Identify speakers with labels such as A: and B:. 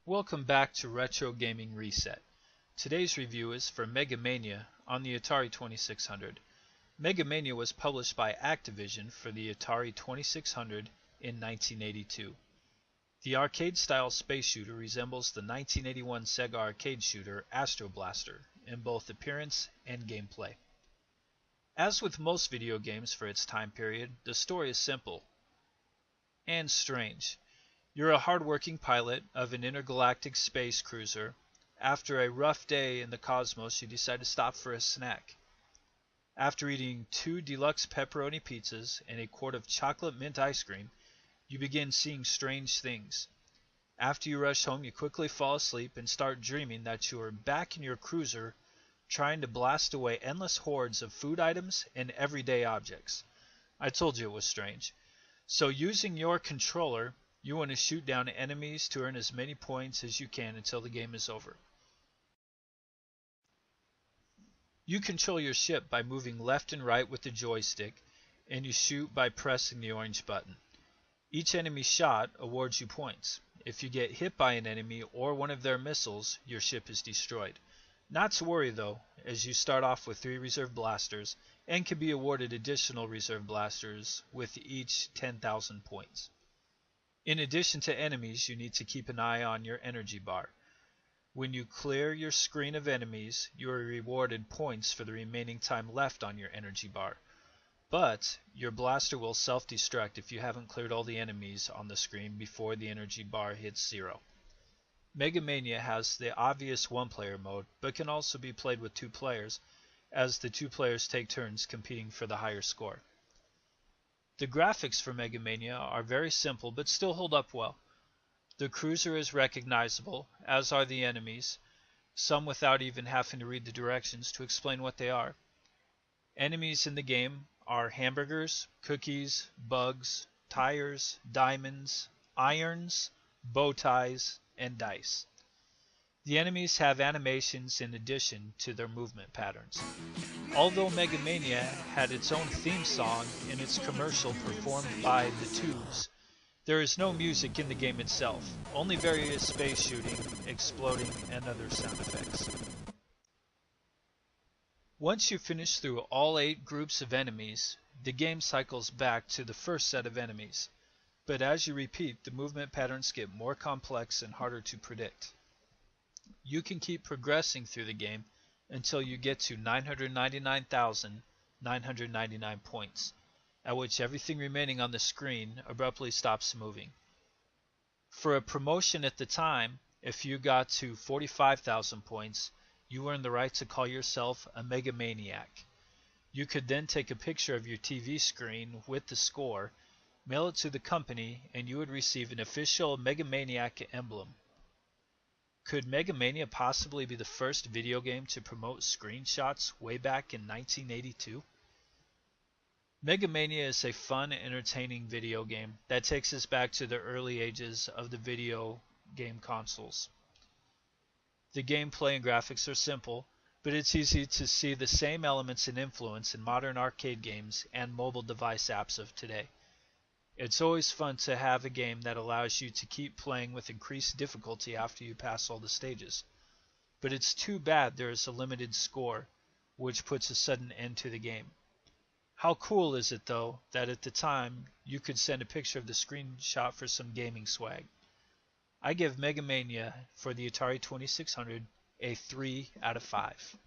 A: Welcome back to Retro Gaming Reset. Today's review is for Megamania on the Atari 2600. Megamania was published by Activision for the Atari 2600 in 1982. The arcade-style space shooter resembles the 1981 Sega arcade shooter Astro Blaster in both appearance and gameplay. As with most video games for its time period, the story is simple and strange. You're a hard-working pilot of an intergalactic space cruiser. After a rough day in the cosmos, you decide to stop for a snack. After eating 2 deluxe pepperoni pizzas and a quart of chocolate mint ice cream, you begin seeing strange things. After you rush home, you quickly fall asleep and start dreaming that you are back in your cruiser trying to blast away endless hordes of food items and everyday objects. I told you it was strange. So using your controller, you want to shoot down enemies to earn as many points as you can until the game is over. You control your ship by moving left and right with the joystick, and you shoot by pressing the orange button. Each enemy shot awards you points. If you get hit by an enemy or one of their missiles, your ship is destroyed. Not to worry though, as you start off with 3 reserve blasters and can be awarded additional reserve blasters with each 10,000 points. In addition to enemies, you need to keep an eye on your energy bar. When you clear your screen of enemies, you are rewarded points for the remaining time left on your energy bar. But your blaster will self-destruct if you haven't cleared all the enemies on the screen before the energy bar hits 0. Megamania has the obvious one-player mode, but can also be played with 2 players, as the 2 players take turns competing for the higher score. The graphics for Megamania are very simple but still hold up well. The cruiser is recognizable, as are the enemies, some without even having to read the directions to explain what they are. Enemies in the game are hamburgers, cookies, bugs, tires, diamonds, irons, bow ties, and dice. The enemies have animations in addition to their movement patterns. Although Megamania had its own theme song in its commercial performed by the Tubes, there is no music in the game itself, only various space shooting, exploding, and other sound effects. Once you finish through all 8 groups of enemies, the game cycles back to the first set of enemies. But as you repeat, the movement patterns get more complex and harder to predict. You can keep progressing through the game until you get to 999,999 points, at which everything remaining on the screen abruptly stops moving. For a promotion at the time, if you got to 45,000 points, you earned the right to call yourself a Megamaniac. You could then take a picture of your TV screen with the score, mail it to the company, and you would receive an official Megamaniac emblem. Could Megamania possibly be the first video game to promote screenshots way back in 1982? Megamania is a fun, entertaining video game that takes us back to the early ages of the video game consoles. The gameplay and graphics are simple, but it's easy to see the same elements and influence in modern arcade games and mobile device apps of today. It's always fun to have a game that allows you to keep playing with increased difficulty after you pass all the stages. But it's too bad there is a limited score, which puts a sudden end to the game. How cool is it though that at the time you could send a picture of the screenshot for some gaming swag. I give Megamania for the Atari 2600 a 3 out of 5.